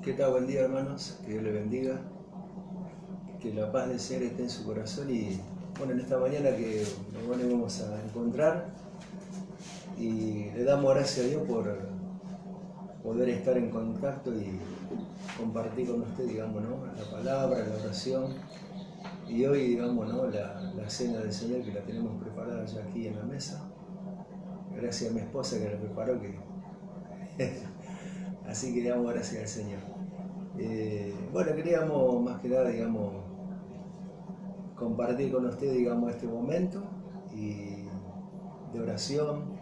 ¿Qué tal? Buen día, hermanos. Que Dios les bendiga. Que la paz del Señor esté en su corazón. Y bueno, en esta mañana que nos vamos a encontrar y le damos gracias a Dios por poder estar en contacto y compartir con usted, digamos, ¿no? La palabra, la oración. Y hoy, digamos, ¿no? La cena del Señor que la tenemos preparada ya aquí en la mesa. Gracias a mi esposa que la preparó, así que le damos gracias al Señor. Bueno, queríamos más que nada, digamos, compartir con usted, digamos, este momento y de oración.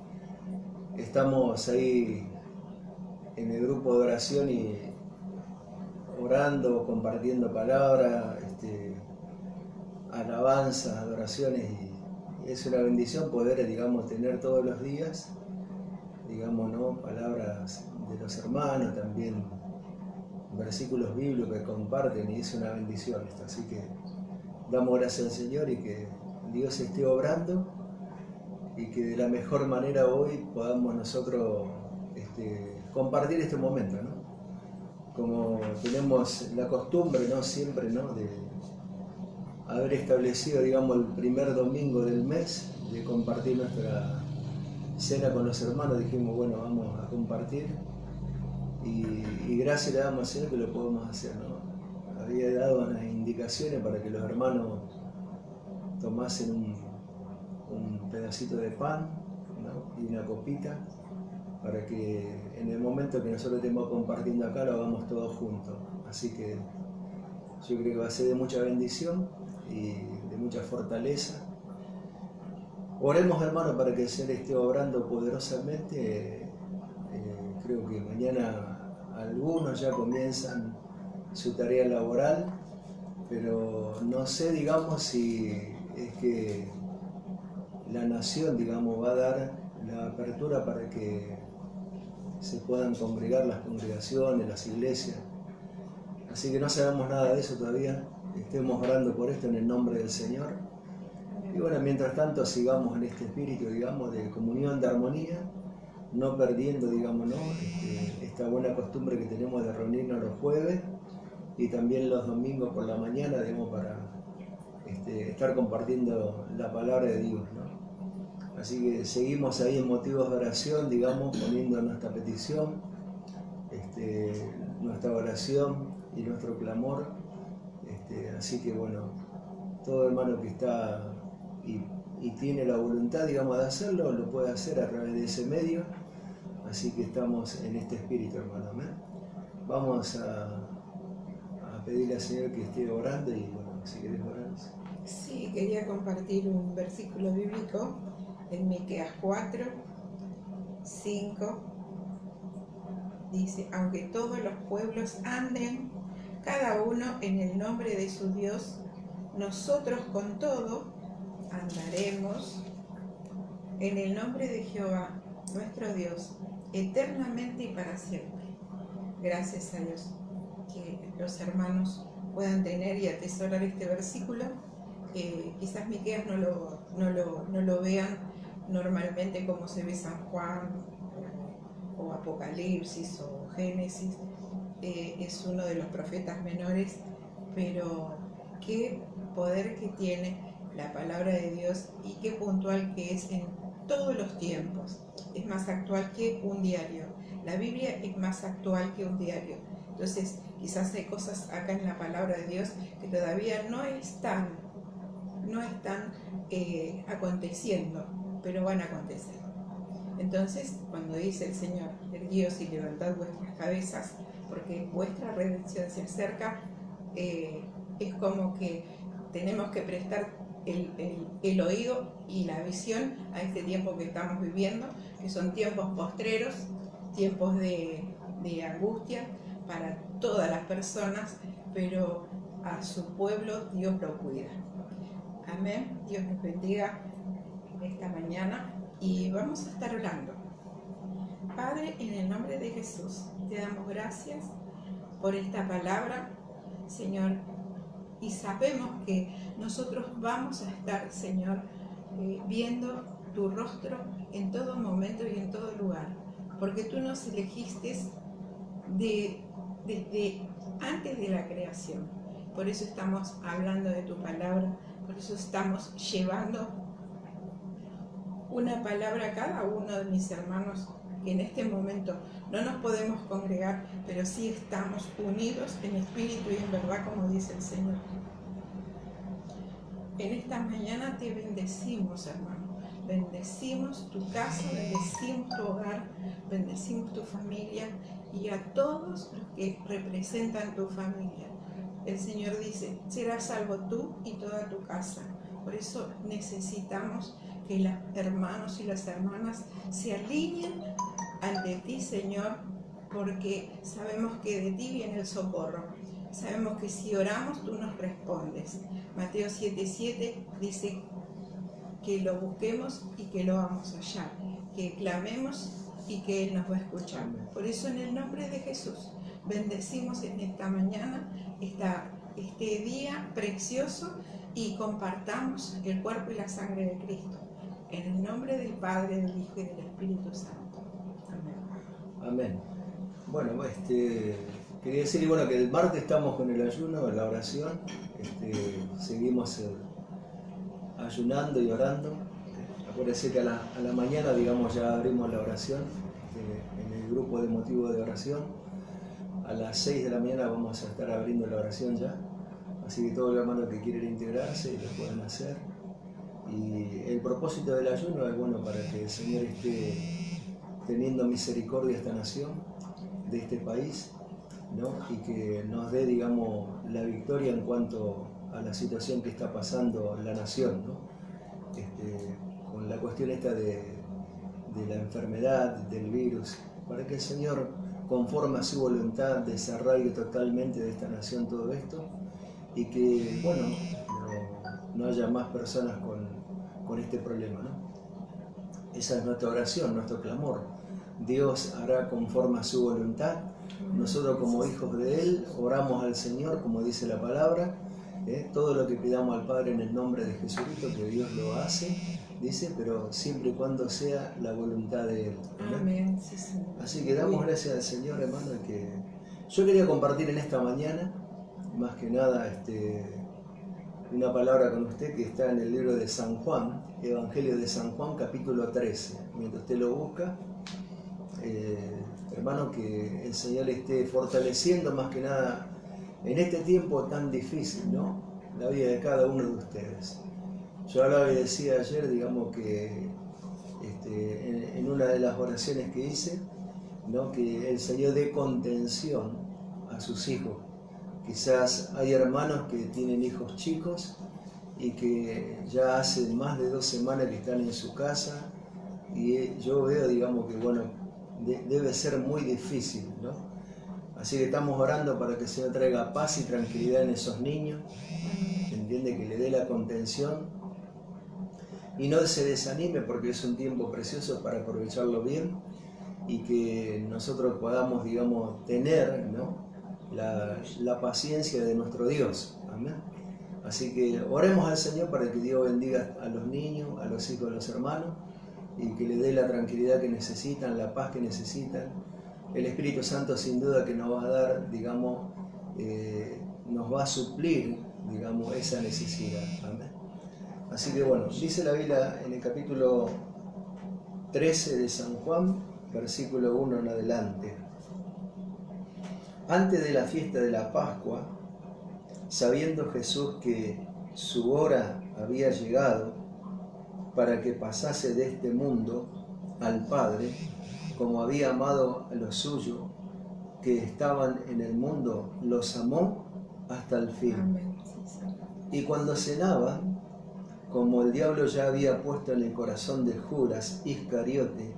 Estamos ahí en el grupo de oración y orando, compartiendo palabras, alabanzas, adoraciones, y es una bendición poder, digamos, tener todos los días, digamos, ¿no? Palabras de los hermanos, también versículos bíblicos que comparten, y es una bendición esto. Así que damos gracias al Señor y que Dios esté obrando y que de la mejor manera hoy podamos nosotros compartir este momento, ¿no? Como tenemos la costumbre, ¿no? Siempre, ¿no? De haber establecido, digamos, el primer domingo del mes, de compartir nuestra cena con los hermanos, dijimos, bueno, vamos a compartir y gracias le damos al Señor que lo podemos hacer, ¿no? Había dado unas indicaciones para que los hermanos tomasen un pedacito de pan, ¿no? Y una copita, para que en el momento que nosotros estemos compartiendo acá lo hagamos todos juntos. Así que yo creo que va a ser de mucha bendición y de mucha fortaleza. Oremos, hermanos, para que el Señor esté obrando poderosamente. Creo que mañana algunos ya comienzan su tarea laboral, pero no sé, digamos, si es que la nación, digamos, va a dar la apertura para que se puedan congregar las congregaciones, las iglesias. Así que no sabemos nada de eso todavía. Estemos orando por esto en el nombre del Señor. Y bueno, mientras tanto sigamos en este espíritu, digamos, de comunión, de armonía, no perdiendo, digamos, ¿no? Esta buena costumbre que tenemos de reunirnos los jueves y también los domingos por la mañana, digamos, para estar compartiendo la palabra de Dios, ¿no? Así que seguimos ahí en motivos de oración, digamos, poniendo nuestra petición, nuestra oración y nuestro clamor. Así que bueno, todo hermano que está y tiene la voluntad, digamos, de hacerlo, lo puede hacer a través de ese medio. Así que estamos en este espíritu, hermano. ¿Amén? Vamos a pedirle al Señor que esté orando y bueno, si querés orar. Sí, quería compartir un versículo bíblico en Miqueas 4, 5. Dice, aunque todos los pueblos anden, cada uno en el nombre de su Dios, nosotros con todo andaremos en el nombre de Jehová, nuestro Dios, eternamente y para siempre. Gracias a Dios, que los hermanos puedan tener y atesorar este versículo. Quizás Miqueas no lo vean normalmente como se ve San Juan o Apocalipsis o Génesis. Es uno de los profetas menores, pero qué poder que tiene la palabra de Dios y qué puntual que es en todos los tiempos. Es más actual que un diario. La Biblia es más actual que un diario. Entonces, quizás hay cosas acá en la palabra de Dios que todavía no están aconteciendo, pero van a acontecer. Entonces, cuando dice el Señor, erguíos y levantad vuestras cabezas, porque vuestra redención se acerca, es como que tenemos que prestar el oído y la visión a este tiempo que estamos viviendo, que son tiempos postreros, tiempos de angustia para todas las personas, pero a su pueblo Dios lo cuida. Amén. Dios nos bendiga esta mañana y vamos a estar orando. Padre, en el nombre de Jesús, te damos gracias por esta palabra, Señor, y sabemos que nosotros vamos a estar, Señor, viendo tu rostro en todo momento y en todo lugar, porque tú nos elegiste de desde antes de la creación. Por eso estamos hablando de tu palabra, por eso estamos llevando una palabra a cada uno de mis hermanos que en este momento no nos podemos congregar, pero sí estamos unidos en espíritu y en verdad, como dice el Señor. En esta mañana te bendecimos, hermano. Bendecimos tu casa, bendecimos tu hogar, bendecimos tu familia y a todos los que representan tu familia. El Señor dice, serás salvo tú y toda tu casa. Por eso necesitamos que los hermanos y las hermanas se alineen ante ti, Señor, porque sabemos que de ti viene el socorro. Sabemos que si oramos, tú nos respondes. Mateo 7:7 dice que lo busquemos y que lo vamos a hallar, que clamemos y que Él nos va a escuchar. Por eso, en el nombre de Jesús, bendecimos en esta mañana, este día precioso, y compartamos el cuerpo y la sangre de Cristo. En el nombre del Padre, del Hijo y del Espíritu Santo. Amén. Amén. Bueno, quería decir bueno, que el martes estamos con el ayuno, la oración. Seguimos ayunando y orando. Acuérdense que a la mañana, digamos, ya abrimos la oración en el grupo de motivo de oración. A las 6 de la mañana vamos a estar abriendo la oración ya. Así que todos los hermanos que quieren integrarse lo pueden hacer. Y el propósito del ayuno es bueno para que el Señor esté teniendo misericordia a esta nación, de este país, ¿no? Y que nos dé, digamos, la victoria en cuanto a la situación que está pasando la nación, ¿no? Con la cuestión esta de la enfermedad, del virus, para que el Señor, conforme a su voluntad, desarraigue totalmente de esta nación todo esto y que, bueno, no haya más personas con este problema, ¿no? Esa es nuestra oración, nuestro clamor. Dios hará conforme a su voluntad. Nosotros, como hijos de Él, oramos al Señor, como dice la palabra. Todo lo que pidamos al Padre en el nombre de Jesucristo, que Dios lo hace, dice, pero siempre y cuando sea la voluntad de Él. Amén. Sí, Señor. Así que damos gracias al Señor, hermano, que yo quería compartir en esta mañana, más que nada, una palabra con usted que está en el libro de San Juan, Evangelio de San Juan, capítulo 13. Mientras usted lo busca, hermano, que el Señor le esté fortaleciendo más que nada en este tiempo tan difícil, ¿no? La vida de cada uno de ustedes. Yo hablaba y decía ayer, digamos, que en una de las oraciones que hice, ¿no? Que el Señor dé contención a sus hijos. Quizás hay hermanos que tienen hijos chicos y que ya hace más de 2 semanas que están en su casa y yo veo, digamos, que bueno, debe ser muy difícil, ¿no? Así que estamos orando para que el Señor traiga paz y tranquilidad en esos niños, entiende, que le dé la contención y no se desanime, porque es un tiempo precioso para aprovecharlo bien y que nosotros podamos, digamos, tener, ¿no? la paciencia de nuestro Dios. Amén. Así que oremos al Señor para que Dios bendiga a los niños, a los hijos de los hermanos y que le dé la tranquilidad que necesitan, la paz que necesitan. El Espíritu Santo sin duda que nos va a dar, digamos, nos va a suplir, digamos, esa necesidad. Amén. Así que bueno, dice la Biblia en el capítulo 13 de San Juan, versículo 1 en adelante. Antes de la fiesta de la Pascua, sabiendo Jesús que su hora había llegado para que pasase de este mundo al Padre, como había amado a los suyos que estaban en el mundo, los amó hasta el fin. Amén. Y cuando cenaban, como el diablo ya había puesto en el corazón de Judas Iscariote,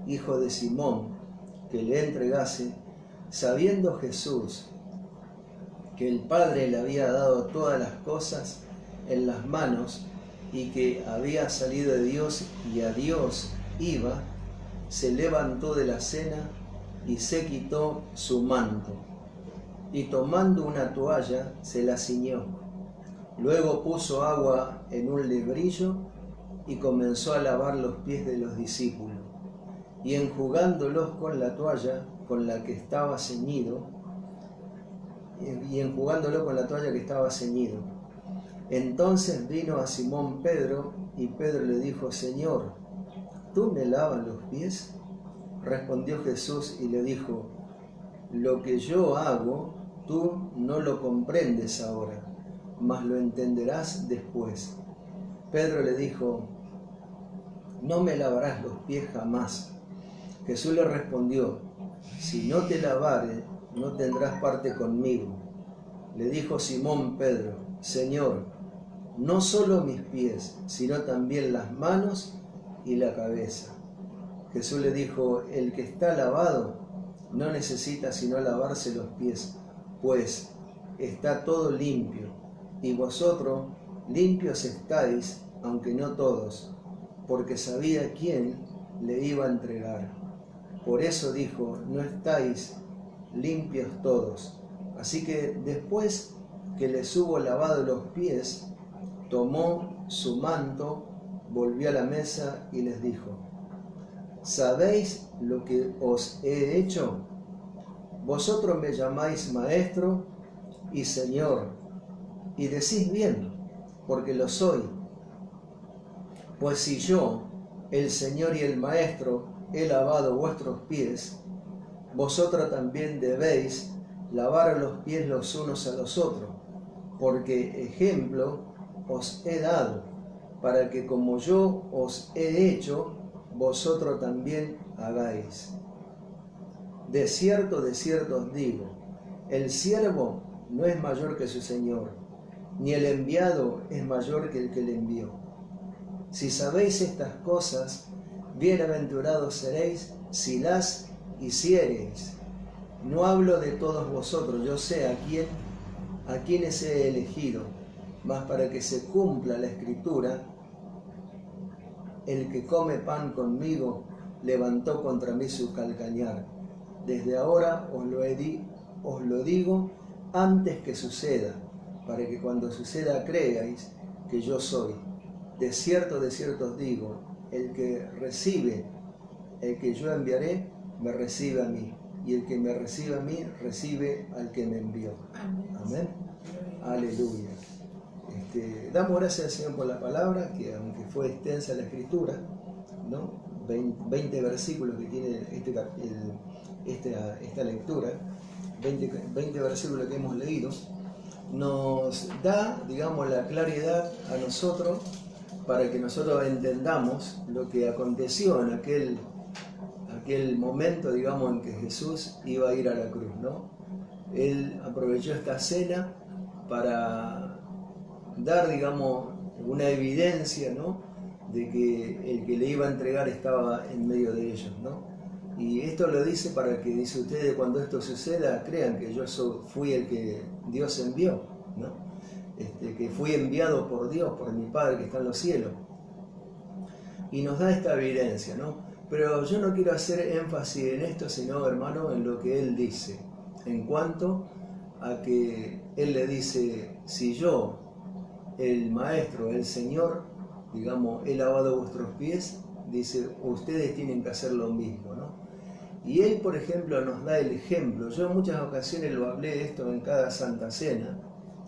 hijo de Simón, que le entregase, sabiendo Jesús que el Padre le había dado todas las cosas en las manos y que había salido de Dios y a Dios iba, se levantó de la cena y se quitó su manto y tomando una toalla se la ciñó. Luego puso agua en un lebrillo y comenzó a lavar los pies de los discípulos y enjugándolos con la toalla con la que estaba ceñido, y enjugándolo con la toalla que estaba ceñido. Entonces vino a Simón Pedro, y Pedro le dijo: Señor, ¿tú me lavas los pies? Respondió Jesús y le dijo: lo que yo hago, tú no lo comprendes ahora, mas lo entenderás después. Pedro le dijo: no me lavarás los pies jamás. Jesús le respondió: si no te lavare, no tendrás parte conmigo. Le dijo Simón Pedro: Señor, no solo mis pies, sino también las manos y la cabeza. Jesús le dijo: el que está lavado no necesita sino lavarse los pies, pues está todo limpio, y vosotros limpios estáis, aunque no todos, porque sabía quién le iba a entregar. Por eso dijo: no estáis limpios todos. Así que después que les hubo lavado los pies, tomó su manto, volvió a la mesa y les dijo: ¿sabéis lo que os he hecho? Vosotros me llamáis maestro y señor, y decís bien, porque lo soy. Pues si yo, el señor y el maestro, he lavado vuestros pies, vosotros también debéis lavar los pies los unos a los otros, porque ejemplo os he dado, para que como yo os he hecho, vosotros también hagáis. De cierto os digo, el siervo no es mayor que su señor, ni el enviado es mayor que el que le envió. Si sabéis estas cosas, bienaventurados seréis si las hiciereis. No hablo de todos vosotros, yo sé a quienes he elegido, mas para que se cumpla la escritura: el que come pan conmigo levantó contra mí su calcañar. Desde ahora os lo digo antes que suceda, para que cuando suceda creáis que yo soy. De cierto os digo, el que recibe, el que yo enviaré, me recibe a mí, y el que me recibe a mí, recibe al que me envió. Amén. Amén. Aleluya. Damos gracias al Señor por la palabra, que aunque fue extensa la escritura, ¿no? 20 versículos que tiene esta lectura, 20 versículos que hemos leído, nos da, digamos, la claridad a nosotros para que nosotros entendamos lo que aconteció en aquel momento, digamos, en que Jesús iba a ir a la cruz, ¿no? Él aprovechó esta cena para dar, digamos, una evidencia, ¿no?, de que el que le iba a entregar estaba en medio de ellos, ¿no? Y esto lo dice para que, dice, ustedes cuando esto suceda crean que yo fui el que Dios envió, ¿no? Que fui enviado por Dios, por mi Padre que está en los cielos. Y nos da esta evidencia, ¿no? Pero yo no quiero hacer énfasis en esto, sino, hermano, en lo que Él dice, en cuanto a que Él le dice: si yo, el Maestro, el Señor, digamos, he lavado vuestros pies, dice, ustedes tienen que hacer lo mismo, ¿no? Y Él, por ejemplo, nos da el ejemplo. Yo en muchas ocasiones lo hablé de esto en cada Santa Cena,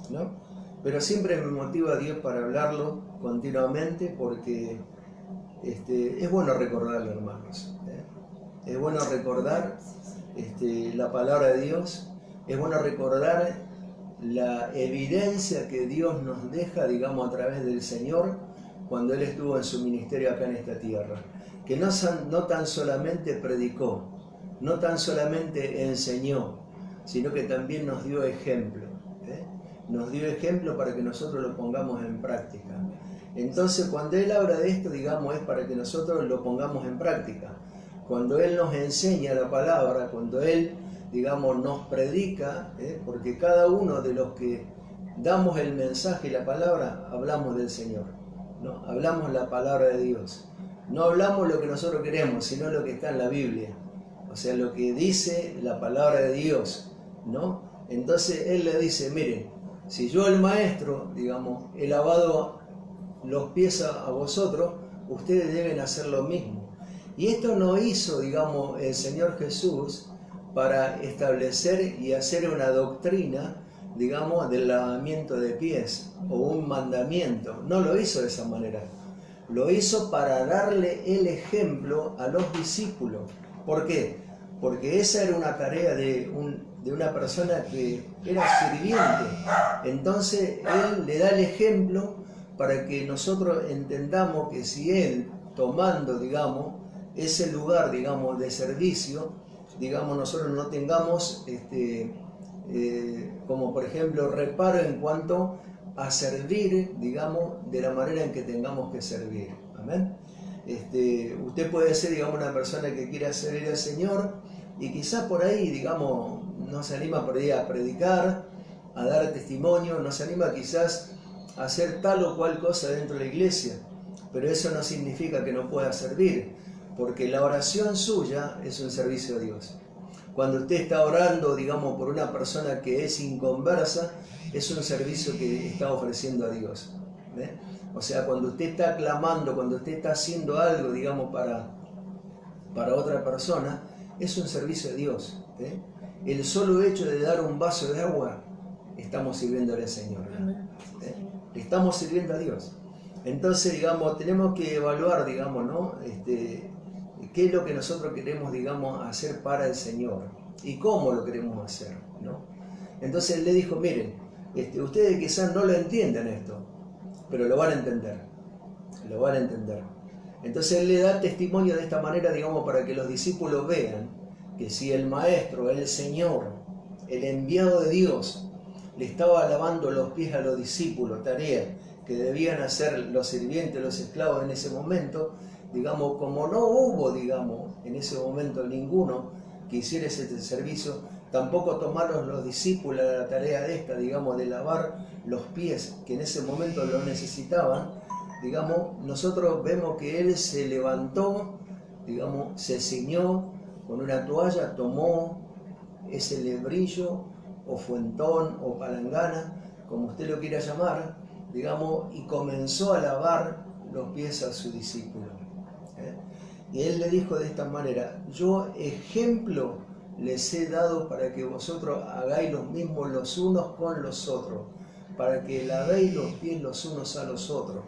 ¿no? Pero siempre me motiva a Dios para hablarlo continuamente, porque es bueno recordarlo, hermanos, ¿eh? Es bueno recordar la palabra de Dios, es bueno recordar la evidencia que Dios nos deja, digamos, a través del Señor, cuando Él estuvo en su ministerio acá en esta tierra, que no tan solamente predicó, no tan solamente enseñó, sino que también nos dio ejemplo, ¿eh? Nos dio ejemplo para que nosotros lo pongamos en práctica. Entonces, cuando Él habla de esto, digamos, es para que nosotros lo pongamos en práctica. Cuando Él nos enseña la palabra, cuando Él, digamos, nos predica, porque cada uno de los que damos el mensaje y la palabra, hablamos del Señor, ¿no? Hablamos la palabra de Dios. No hablamos lo que nosotros queremos, sino lo que está en la Biblia. O sea, lo que dice la palabra de Dios, ¿no? Entonces Él le dice: miren, si yo, el Maestro, digamos, he lavado los pies a vosotros, ustedes deben hacer lo mismo. Y esto no hizo, digamos, el Señor Jesús para establecer y hacer una doctrina digamos, del lavamiento de pies o un mandamiento. No lo hizo de esa manera. Lo hizo para darle el ejemplo a los discípulos. ¿Por qué? Porque esa era una tarea de una persona que era sirviente. Entonces él le da el ejemplo para que nosotros entendamos que si él, tomando, digamos, ese lugar, digamos, de servicio, digamos, nosotros no tengamos, como por ejemplo, reparo en cuanto a servir, digamos, de la manera en que tengamos que servir. Amén. Usted puede ser, digamos, una persona que quiera servir al Señor y quizás por ahí, digamos, no se anima por ahí a predicar, a dar testimonio, no se anima quizás a hacer tal o cual cosa dentro de la iglesia, pero eso no significa que no pueda servir, porque la oración suya es un servicio a Dios. Cuando usted está orando, digamos, por una persona que es inconversa, es un servicio que está ofreciendo a Dios. O sea, cuando usted está clamando, cuando usted está haciendo algo, digamos, para otra persona, es un servicio a Dios. El solo hecho de dar un vaso de agua, estamos sirviéndole al Señor. Estamos sirviendo a Dios. Entonces, digamos, tenemos que evaluar, digamos, ¿no? Qué es lo que nosotros queremos, digamos, hacer para el Señor y cómo lo queremos hacer, ¿no? Entonces él le dijo, miren, ustedes quizás no lo entienden esto, pero lo van a entender, lo van a entender. Entonces él le da testimonio de esta manera, digamos, para que los discípulos vean que si el Maestro, el Señor, el enviado de Dios, le estaba lavando los pies a los discípulos, tarea que debían hacer los sirvientes, los esclavos en ese momento, digamos, como no hubo, digamos, en ese momento ninguno que hiciera ese servicio, tampoco tomaron los discípulos la tarea de esta, digamos, de lavar los pies, que en ese momento lo necesitaban. Digamos, nosotros vemos que él se levantó, digamos, se ciñó con una toalla, tomó ese lebrillo, o fuentón, o palangana, como usted lo quiera llamar, digamos, y comenzó a lavar los pies a su discípulo. Y él le dijo de esta manera, yo ejemplo les he dado para que vosotros hagáis lo mismo los unos con los otros, para que lavéis los pies los unos a los otros,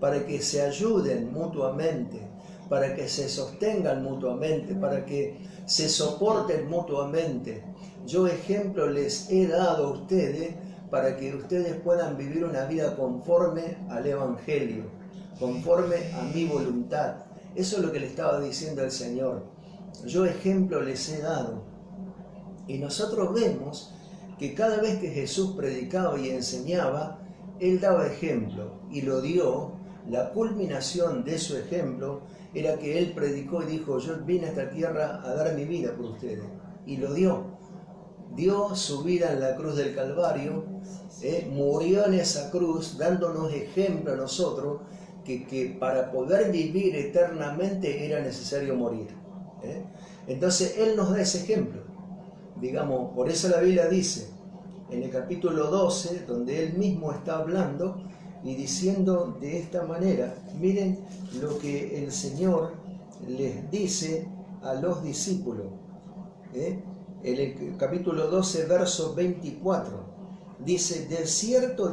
para que se ayuden mutuamente, para que se sostengan mutuamente, para que se soporten mutuamente. Yo ejemplo les he dado a ustedes para que ustedes puedan vivir una vida conforme al Evangelio, conforme a mi voluntad. Eso es lo que le estaba diciendo el Señor. Yo ejemplo les he dado. Y nosotros vemos que cada vez que Jesús predicaba y enseñaba, Él daba ejemplo y lo dio. La culminación de su ejemplo era que Él predicó y dijo, yo vine a esta tierra a dar mi vida por ustedes. Y lo dio. Dio su vida en la cruz del Calvario, murió en esa cruz, dándonos ejemplo a nosotros que para poder vivir eternamente era necesario morir. Entonces Él nos da ese ejemplo. Digamos, por eso la Biblia dice, en el capítulo 12, donde Él mismo está hablando y diciendo de esta manera, miren lo que el Señor les dice a los discípulos. En el capítulo 12, verso 24, dice, de cierto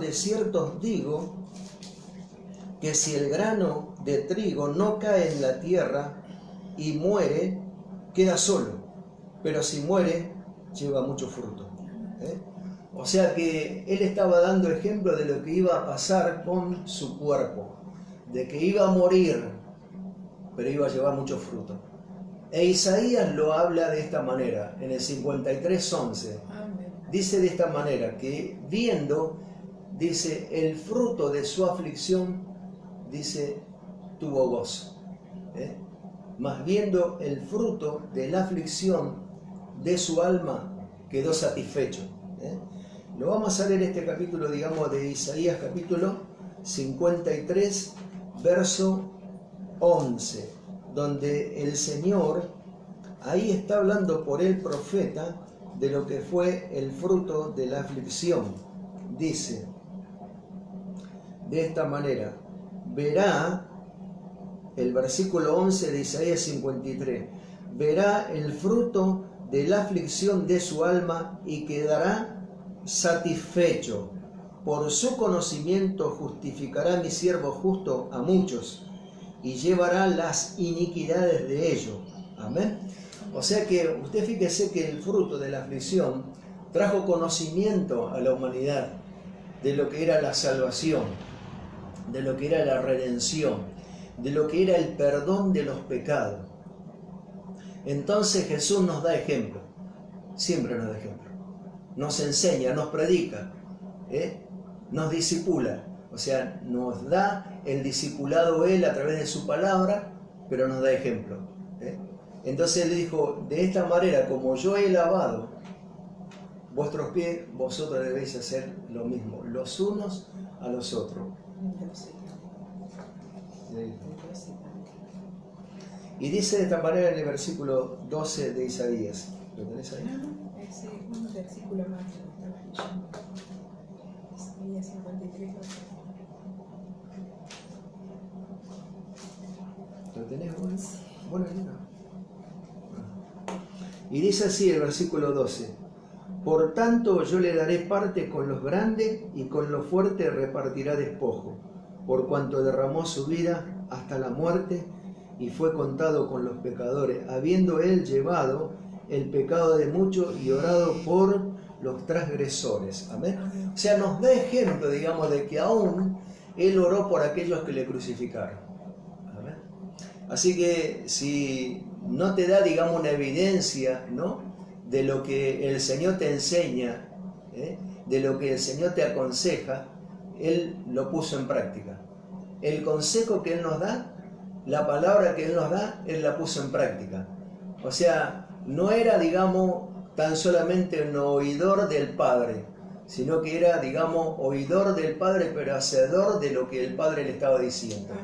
os digo, que si el grano de trigo no cae en la tierra y muere, queda solo, pero si muere, lleva mucho fruto. O sea que Él estaba dando ejemplo de lo que iba a pasar con su cuerpo, de que iba a morir, pero iba a llevar mucho fruto. E Isaías lo habla de esta manera, en el 53:11. Dice de esta manera, que viendo, dice, el fruto de su aflicción, dice, tuvo gozo. Mas viendo el fruto de la aflicción de su alma, quedó satisfecho. Lo vamos a leer este capítulo, digamos, de Isaías, capítulo 53, verso 11, donde el Señor ahí está hablando por el profeta de lo que fue el fruto de la aflicción. Dice de esta manera, verá, el versículo 11 de Isaías 53, verá el fruto de la aflicción de su alma y quedará satisfecho por su conocimiento justificará mi siervo justo a muchos y llevará las iniquidades de ellos. Amén. O sea que usted fíjese que el fruto de la aflicción trajo conocimiento a la humanidad de lo que era la salvación, de lo que era la redención, de lo que era el perdón de los pecados. Entonces Jesús nos da ejemplo, siempre nos da ejemplo, nos enseña, nos predica, nos discipula, o sea, nos da el discipulado Él a través de su palabra, pero nos da ejemplo. Entonces Él dijo, de esta manera como yo he lavado vuestros pies, vosotros debéis hacer lo mismo, los unos a los otros. Y dice de esta manera en el versículo 12 de Isaías. ¿Lo tenés ahí? No, es un versículo más. Isaías 53. ¿Lo tenés vos? Bueno, y dice así el versículo 12. Por tanto yo le daré parte con los grandes y con los fuertes repartirá despojo, por cuanto derramó su vida hasta la muerte y fue contado con los pecadores, habiendo él llevado el pecado de muchos y orado por los transgresores. Amén. O sea, nos da ejemplo, digamos, de que aún él oró por aquellos que le crucificaron. Amén. Así que si no te da, digamos, una evidencia, ¿no?, de lo que el Señor te enseña, de lo que el Señor te aconseja, Él lo puso en práctica. El consejo que Él nos da, la palabra que Él nos da, Él la puso en práctica. O sea, no era, digamos, tan solamente un oidor del Padre, sino que era, digamos, oidor del Padre, pero hacedor de lo que el Padre le estaba diciendo.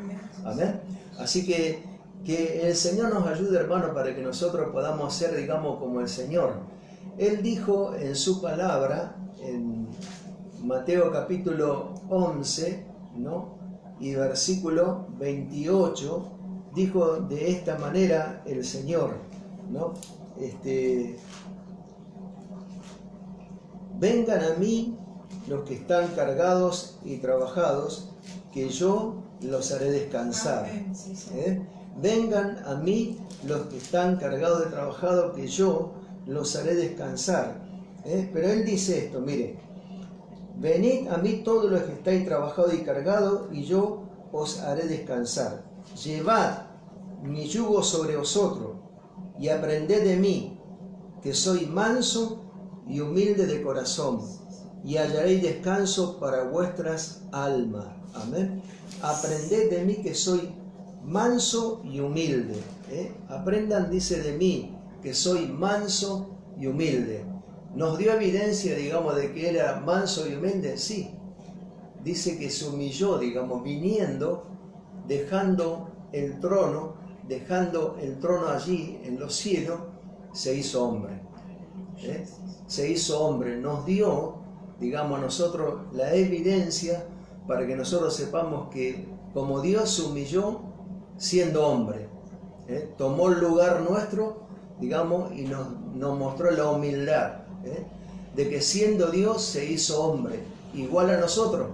Amén. Así que el Señor nos ayude, hermano, para que nosotros podamos ser, digamos, como el Señor. Él dijo en su palabra, en Mateo capítulo 11, ¿no?, y versículo 28, dijo de esta manera el Señor, ¿no? Vengan a mí los que están cargados y trabajados, que yo los haré descansar. Vengan a mí los que están cargados de trabajados, que yo los haré descansar. Pero Él dice esto, mire, venid a mí todos los que estáis trabajados y cargados, y yo os haré descansar. Llevad mi yugo sobre vosotros, y aprended de mí, que soy manso y humilde de corazón, y hallaréis descanso para vuestras almas. Amén. Aprended de mí, que soy manso y humilde. Aprendan, dice, de mí, que soy manso y humilde. ¿Nos dio evidencia, digamos, de que era manso y humilde? Sí. Dice que se humilló, digamos, viniendo, dejando el trono allí en los cielos, se hizo hombre. Se hizo hombre. Nos dio, digamos, a nosotros la evidencia para que nosotros sepamos que como Dios se humilló siendo hombre, tomó el lugar nuestro, digamos, y nos mostró la humildad, de que siendo Dios se hizo hombre, igual a nosotros,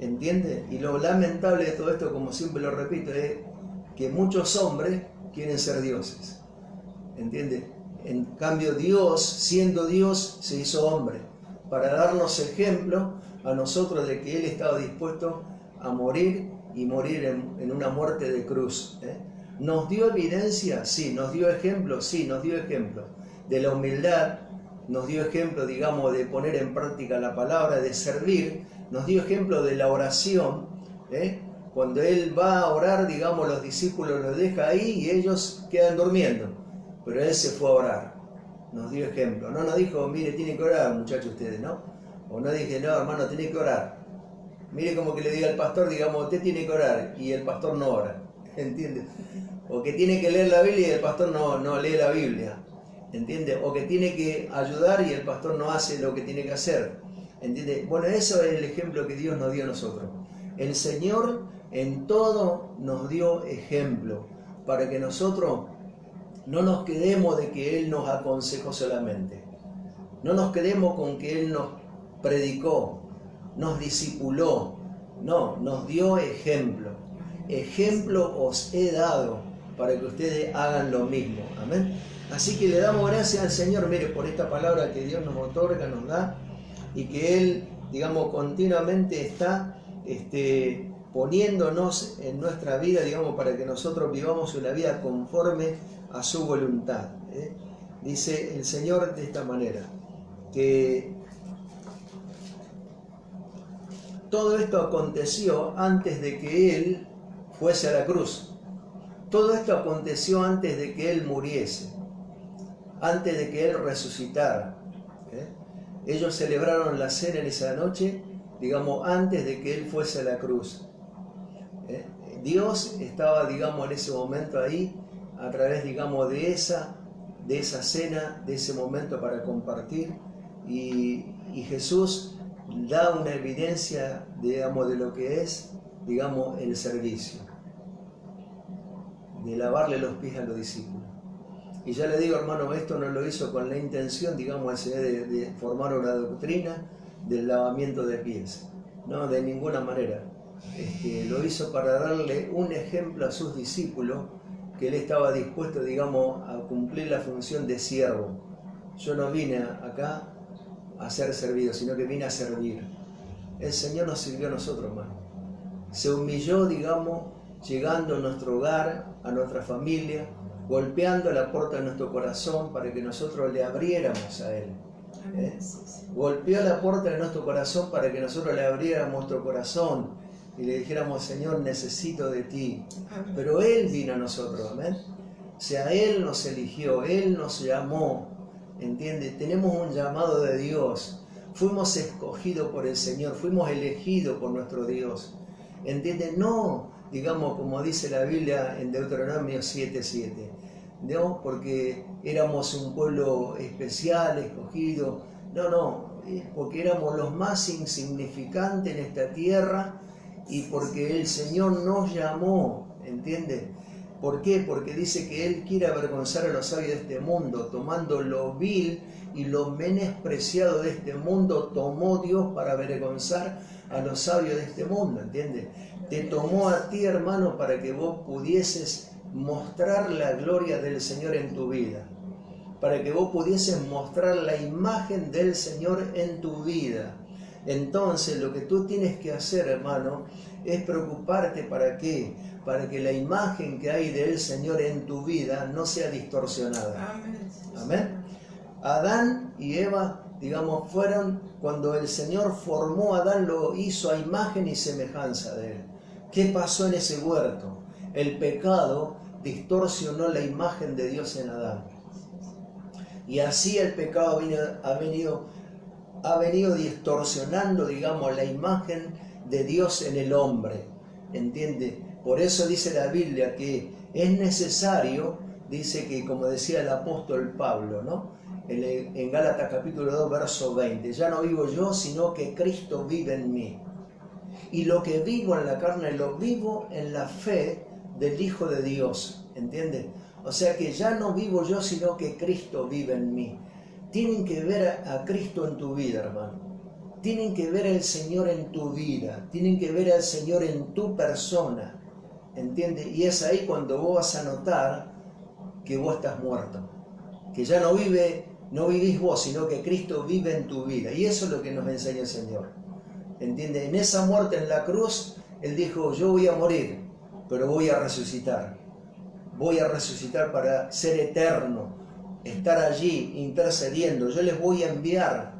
¿entiende? Y lo lamentable de todo esto, como siempre lo repito, es que muchos hombres quieren ser dioses, ¿entiende? En cambio Dios, siendo Dios, se hizo hombre, para darnos ejemplo a nosotros de que Él estaba dispuesto a morir, y morir en una muerte de cruz. ¿Nos dio evidencia? Sí. ¿Nos dio ejemplo? Sí, nos dio ejemplo de la humildad, nos dio ejemplo, digamos, de poner en práctica la palabra, de servir, nos dio ejemplo de la oración. Cuando Él va a orar, digamos, los discípulos lo deja ahí y ellos quedan durmiendo, pero Él se fue a orar, nos dio ejemplo. No nos dijo, mire, tienen que orar, muchachos, ustedes, ¿no? O no dije, no, hermano, tienen que orar. Mire, como que le diga al pastor, digamos, usted tiene que orar, y el pastor no ora, ¿entiende? O que tiene que leer la Biblia y el pastor no lee la Biblia, ¿entiende? O que tiene que ayudar y el pastor no hace lo que tiene que hacer, ¿entiende? Bueno, eso es el ejemplo que Dios nos dio a nosotros. El Señor en todo nos dio ejemplo, para que nosotros no nos quedemos de que Él nos aconsejó solamente, no nos quedemos con que Él nos predicó, nos discipuló, no, nos dio ejemplo. Ejemplo os he dado para que ustedes hagan lo mismo. Amén. Así que le damos gracias al Señor, mire, por esta palabra que Dios nos otorga, nos da, y que Él, digamos, continuamente está poniéndonos en nuestra vida, digamos, para que nosotros vivamos una vida conforme a su voluntad. Dice el Señor de esta manera, que todo esto aconteció antes de que Él fuese a la cruz. Todo esto aconteció antes de que Él muriese, antes de que Él resucitara. Ellos celebraron la cena en esa noche, digamos, antes de que Él fuese a la cruz. Dios estaba, digamos, en ese momento ahí, a través, digamos, de esa cena, de ese momento para compartir, y Jesús da una evidencia, digamos, de lo que es, digamos, el servicio, de lavarle los pies a los discípulos. Y ya le digo, hermano, esto no lo hizo con la intención, digamos, de formar una doctrina del lavamiento de pies, no, de ninguna manera. Lo hizo para darle un ejemplo a sus discípulos, que Él estaba dispuesto, digamos, a cumplir la función de siervo. Yo no vine acá a ser servido, sino que vine a servir. El Señor nos sirvió a nosotros, hermano. Se humilló, digamos, llegando a nuestro hogar, a nuestra familia, golpeando la puerta de nuestro corazón para que nosotros le abriéramos a Él. Golpeó la puerta de nuestro corazón para que nosotros le abriéramos nuestro corazón y le dijéramos, Señor, necesito de ti. Amén. Pero Él vino a nosotros, amén. O sea, Él nos eligió, Él nos llamó, ¿entiende? Tenemos un llamado de Dios. Fuimos escogidos por el Señor, fuimos elegidos por nuestro Dios. ¿Entiende? No, digamos, como dice la Biblia en Deuteronomio 7:7, ¿no? Porque éramos un pueblo especial, escogido. No, porque éramos los más insignificantes en esta tierra y porque el Señor nos llamó, ¿entiende? ¿Por qué? Porque dice que Él quiere avergonzar a los sabios de este mundo, tomando lo vil y lo menospreciado de este mundo, tomó Dios para avergonzar a los sabios de este mundo, ¿entiende? Te tomó a ti, hermano, para que vos pudieses mostrar la gloria del Señor en tu vida, para que vos pudieses mostrar la imagen del Señor en tu vida. Entonces, lo que tú tienes que hacer, hermano, es preocuparte ¿para qué? Para que la imagen que hay del Señor en tu vida no sea distorsionada. Amén. Amén. Adán y Eva, digamos, fueron, cuando el Señor formó a Adán, lo hizo a imagen y semejanza de él. ¿Qué pasó en ese huerto? El pecado distorsionó la imagen de Dios en Adán. Y así el pecado ha venido distorsionando, digamos, la imagen de Dios en el hombre. ¿Entiende? Por eso dice la Biblia que es necesario, dice que, como decía el apóstol Pablo, ¿no? En Gálatas capítulo 2, verso 20, ya no vivo yo, sino que Cristo vive en mí. Y lo que vivo en la carne, lo vivo en la fe del Hijo de Dios. ¿Entiende? O sea que ya no vivo yo, sino que Cristo vive en mí. Tienen que ver a Cristo en tu vida, hermano. Tienen que ver al Señor en tu vida. Tienen que ver al Señor en tu persona. ¿Entiende? Y es ahí cuando vos vas a notar que vos estás muerto. Que ya no vivís vos, sino que Cristo vive en tu vida. Y eso es lo que nos enseña el Señor. ¿Entiende? En esa muerte en la cruz, Él dijo, yo voy a morir, pero voy a resucitar. Voy a resucitar para ser eterno, estar allí intercediendo. Yo les voy a enviar.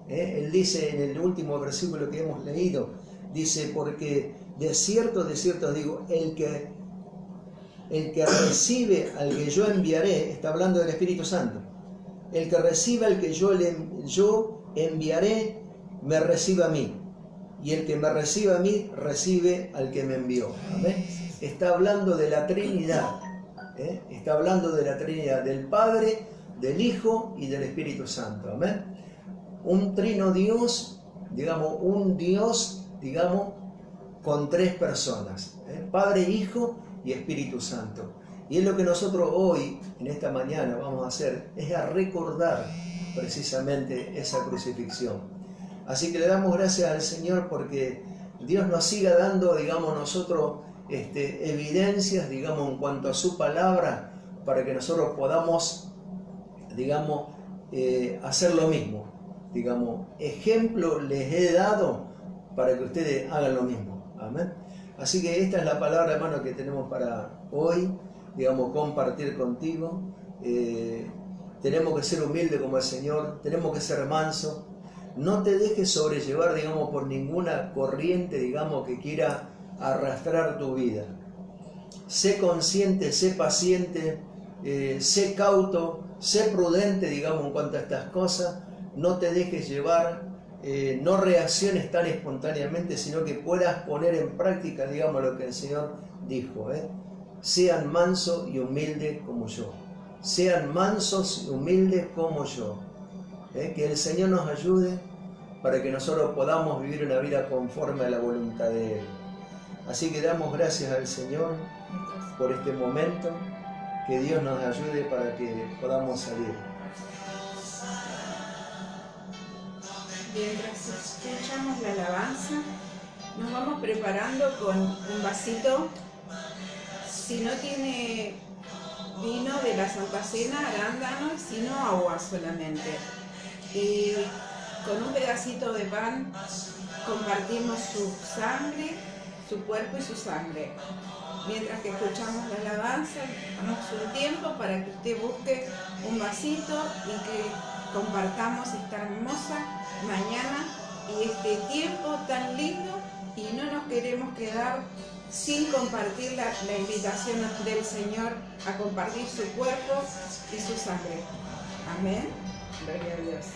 Él dice en el último versículo que hemos leído, dice, porque de cierto os digo, el que recibe al que yo enviaré, está hablando del Espíritu Santo, el que recibe al que yo enviaré, me recibe a mí. Y el que me recibe a mí, recibe al que me envió. ¿Amén? Está hablando de la Trinidad. Está hablando de la Trinidad, del Padre, del Hijo y del Espíritu Santo. Amén. Un trino Dios, digamos, un Dios, digamos, con tres personas. Padre, Hijo y Espíritu Santo. Y es lo que nosotros hoy, en esta mañana, vamos a hacer, es a recordar precisamente esa crucifixión. Así que le damos gracias al Señor porque Dios nos siga dando, digamos, nosotros evidencias, digamos, en cuanto a su palabra, para que nosotros podamos, digamos, hacer lo mismo. Digamos, ejemplo les he dado para que ustedes hagan lo mismo. Amén. Así que esta es la palabra, hermano, que tenemos para hoy, digamos, compartir contigo. Tenemos que ser humildes como el Señor, tenemos que ser mansos. No te dejes sobrellevar, digamos, por ninguna corriente, digamos, que quiera arrastrar tu vida. Sé consciente, sé paciente, sé cauto, sé prudente, digamos, en cuanto a estas cosas. No te dejes llevar, no reacciones tan espontáneamente, sino que puedas poner en práctica, digamos, lo que el Señor dijo. Sean mansos y humildes como yo. Sean mansos y humildes como yo. Que el Señor nos ayude para que nosotros podamos vivir una vida conforme a la voluntad de Él. Así que damos gracias al Señor por este momento, que Dios nos ayude para que podamos salir. Mientras escuchamos la alabanza, nos vamos preparando con un vasito. Si no tiene vino de la Santa Cena, arándanos, sino agua solamente. Y con un pedacito de pan compartimos su sangre, su cuerpo y su sangre. Mientras que escuchamos la alabanza, damos un tiempo para que usted busque un vasito y que compartamos esta hermosa mañana y este tiempo tan lindo, y no nos queremos quedar sin compartir la invitación del Señor a compartir su cuerpo y su sangre. Amén. Gloria a Dios.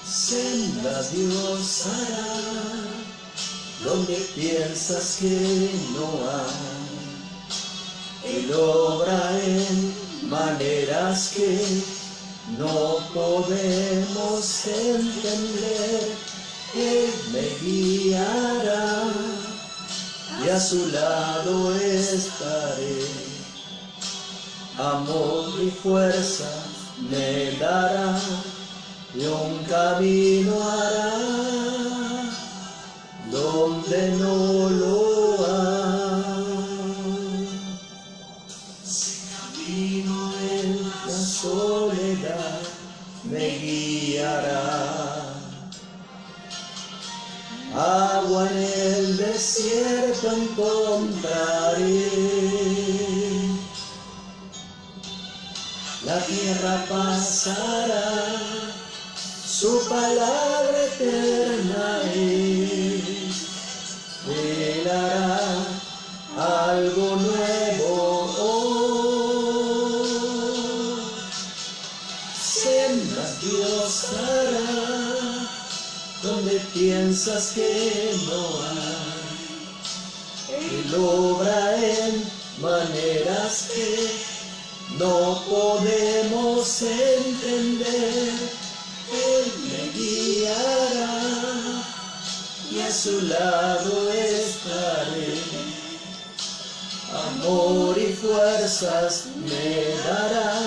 Senda Dios hará donde piensas que no hay. Él obra en maneras que no podemos entender. Él me guiará y a su lado estaré. Amor y fuerza me dará y un camino hará donde no lo hay. Si camino en la soledad, me guiará. Agua en el desierto encontraré. La tierra pasará, su palabra eterna es. Él hará algo nuevo hoy. Sendas Dios hará donde piensas que no hay. Él obra en maneras que no podemos entender. Él me guiará y a su lado estaré. Amor y fuerzas me dará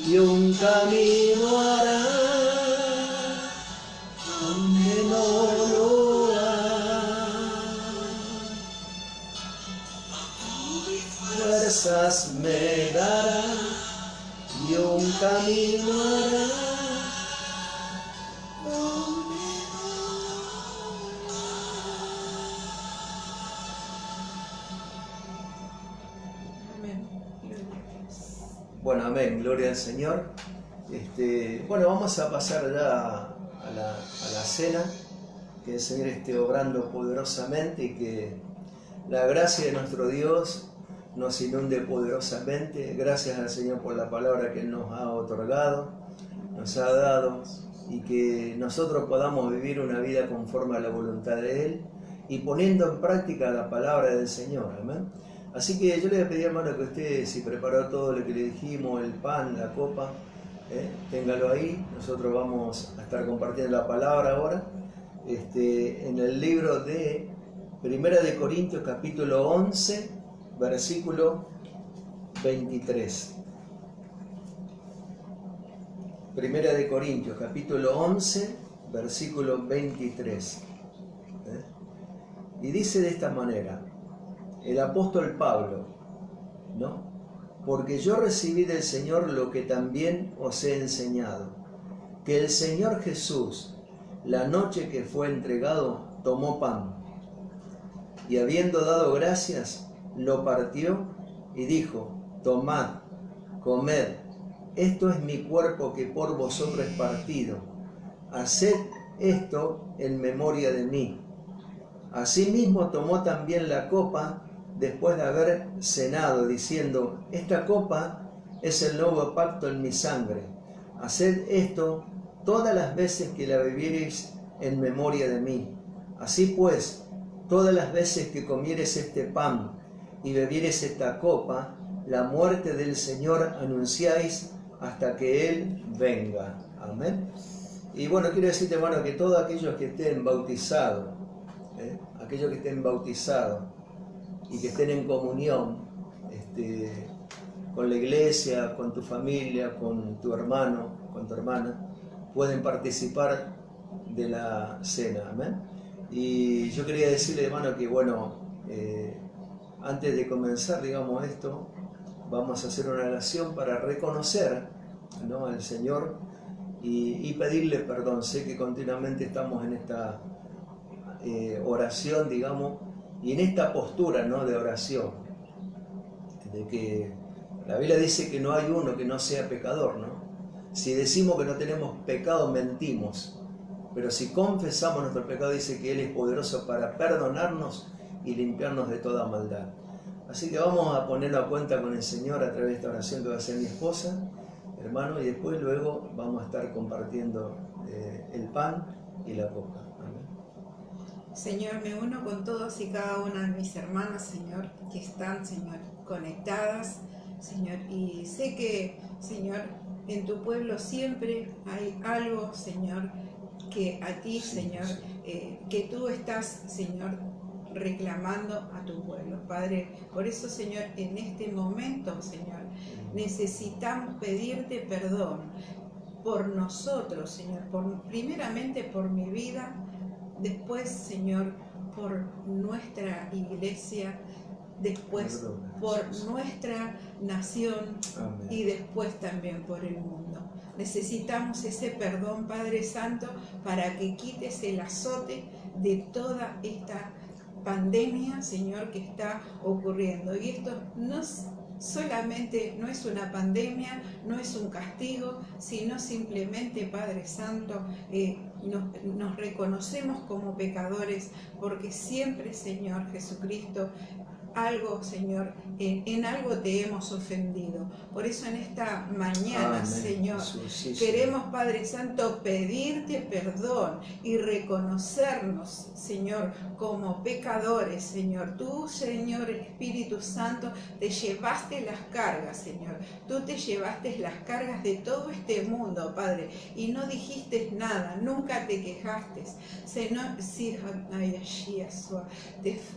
y un camino hará donde no lo hay. Fuerzas me dará y un camino hará Bueno, amén, gloria al Señor. Bueno, vamos a pasar ya a la cena, que el Señor esté obrando poderosamente y que la gracia de nuestro Dios nos inunde poderosamente. Gracias al Señor por la palabra que Él nos ha otorgado, nos ha dado, y que nosotros podamos vivir una vida conforme a la voluntad de Él y poniendo en práctica la palabra del Señor. Amén. Así que yo le voy a pedir, hermano, que usted, si preparó todo lo que le dijimos, el pan, la copa, téngalo ahí. Nosotros vamos a estar compartiendo la palabra ahora. En el libro de Primera de Corintios, capítulo 11, versículo 23. Primera de Corintios, capítulo 11, versículo 23. Y dice de esta manera, el apóstol Pablo, ¿no? Porque yo recibí del Señor lo que también os he enseñado, que el Señor Jesús, la noche que fue entregado, tomó pan, y habiendo dado gracias, lo partió y dijo, tomad, comed, esto es mi cuerpo que por vosotros es partido, haced esto en memoria de mí. Asimismo tomó también la copa después de haber cenado, diciendo, esta copa es el nuevo pacto en mi sangre. Haced esto todas las veces que la bebiereis en memoria de mí. Así pues, todas las veces que comiereis este pan y bebiereis esta copa, la muerte del Señor anunciáis hasta que Él venga. Amén. Y bueno, quiero decirte, hermano, que todos aquellos que estén bautizados, y que estén en comunión con la iglesia, con tu familia, con tu hermano, con tu hermana, pueden participar de la cena. Amén. Y yo quería decirle, hermano, que bueno, antes de comenzar, digamos, esto, vamos a hacer una oración para reconocer, ¿no?, al Señor y pedirle perdón. Sé que continuamente estamos en esta oración, digamos, y en esta postura, ¿no?, de oración, de que la Biblia dice que no hay uno que no sea pecador, ¿no? Si decimos que no tenemos pecado, mentimos, pero si confesamos nuestro pecado, dice que Él es poderoso para perdonarnos y limpiarnos de toda maldad. Así que vamos a ponerlo a cuenta con el Señor a través de esta oración que va a hacer mi esposa, hermano, y después luego vamos a estar compartiendo el pan y la copa. Señor, me uno con todos y cada una de mis hermanas, Señor, que están, Señor, conectadas, Señor, y sé que, Señor, en tu pueblo siempre hay algo, Señor, que a ti, Señor, que tú estás, Señor, reclamando a tu pueblo, Padre. Por eso, Señor, en este momento, Señor, necesitamos pedirte perdón por nosotros, Señor, primeramente por mi vida, después, Señor, por nuestra iglesia, después por nuestra nación. Amén. Y después también por el mundo. Necesitamos ese perdón, Padre Santo, para que quites el azote de toda esta pandemia, Señor, que está ocurriendo. Y esto solamente no es una pandemia, no es un castigo, sino simplemente, Padre Santo, nos reconocemos como pecadores, porque siempre, Señor Jesucristo, algo, Señor, en algo te hemos ofendido. Por eso en esta mañana, amén, Señor, Jesús, sí, queremos, Padre Santo, pedirte perdón y reconocernos, Señor, como pecadores, Señor. Tú, Señor Espíritu Santo, te llevaste las cargas, Señor. Tú te llevaste las cargas de todo este mundo, Padre, y no dijiste nada, nunca te quejaste.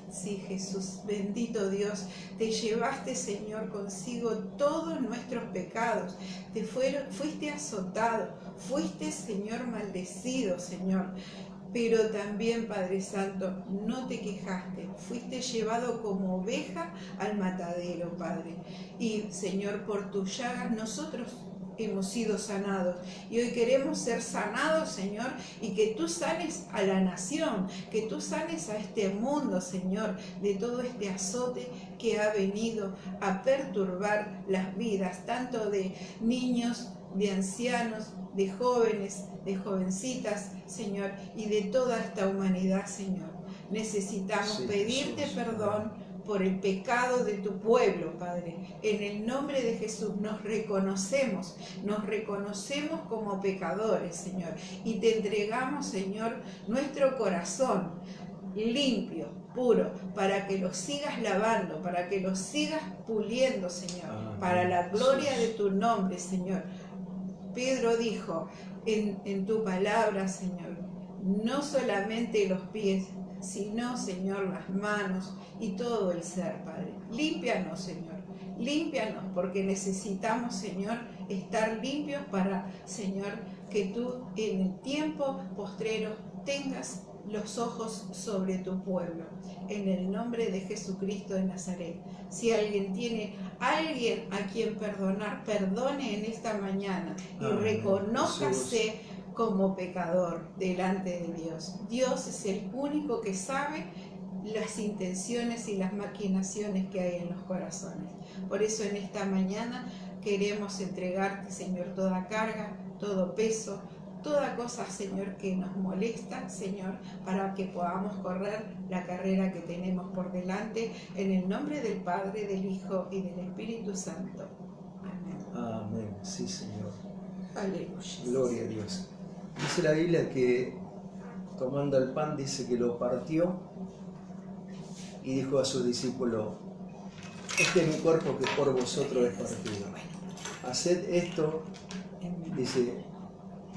Sí, Jesús, bendito Dios, te llevaste, Señor, consigo todos nuestros pecados. Fuiste azotado, fuiste, Señor, maldecido, Señor. Pero también, Padre Santo, no te quejaste, fuiste llevado como oveja al matadero, Padre. Y, Señor, por tus llagas nosotros hemos sido sanados. Y hoy queremos ser sanados, Señor, y que tú sanes a la nación, que tú sanes a este mundo, Señor, de todo este azote que ha venido a perturbar las vidas, tanto de niños, de ancianos, de jóvenes, de jovencitas, Señor, y de toda esta humanidad, Señor. Necesitamos pedirte perdón por el pecado de tu pueblo, Padre. En el nombre de Jesús nos reconocemos como pecadores, Señor, y te entregamos, Señor, nuestro corazón limpio, puro, para que lo sigas lavando, para que lo sigas puliendo, Señor, para la gloria de tu nombre, Señor. Pedro dijo en tu palabra, Señor, no solamente los pies, sino, Señor, las manos y todo el ser, Padre. Límpianos, Señor, límpianos, porque necesitamos, Señor, estar limpios para, Señor, que tú en el tiempo postrero tengas los ojos sobre tu pueblo. En el nombre de Jesucristo de Nazaret. Si alguien tiene alguien a quien perdonar, perdone en esta mañana y reconózcase como pecador delante de Dios. Dios es el único que sabe las intenciones y las maquinaciones que hay en los corazones. Por eso en esta mañana queremos entregarte, Señor, toda carga, todo peso, toda cosa, Señor, que nos molesta, Señor, para que podamos correr la carrera que tenemos por delante, en el nombre del Padre, del Hijo y del Espíritu Santo. Amén. Amén. Sí, Señor. Aleluya. Gloria a Dios. Dice la Biblia que tomando el pan, dice que lo partió y dijo a sus discípulos: este es mi cuerpo que por vosotros es partido. Haced esto, dice,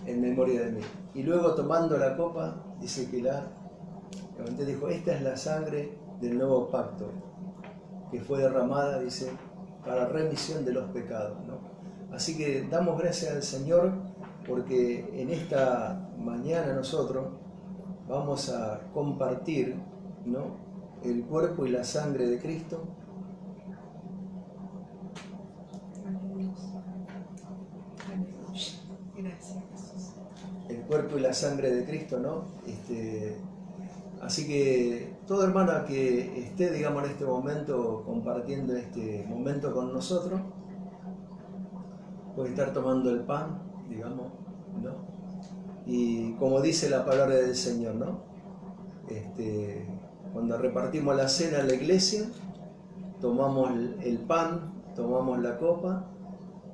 en memoria de mí. Y luego tomando la copa, dice que dijo: esta es la sangre del nuevo pacto, que fue derramada, dice, para remisión de los pecados, ¿no? Así que damos gracias al Señor, porque en esta mañana nosotros vamos a compartir, ¿no?, el cuerpo y la sangre de Cristo. Gracias, Jesús. El cuerpo y la sangre de Cristo, ¿no? Así que todo hermano que esté, digamos, en este momento compartiendo este momento con nosotros, puede estar tomando el pan, digamos, ¿no? Y como dice la palabra del Señor, ¿no? Cuando repartimos la cena en la iglesia, tomamos el pan, tomamos la copa,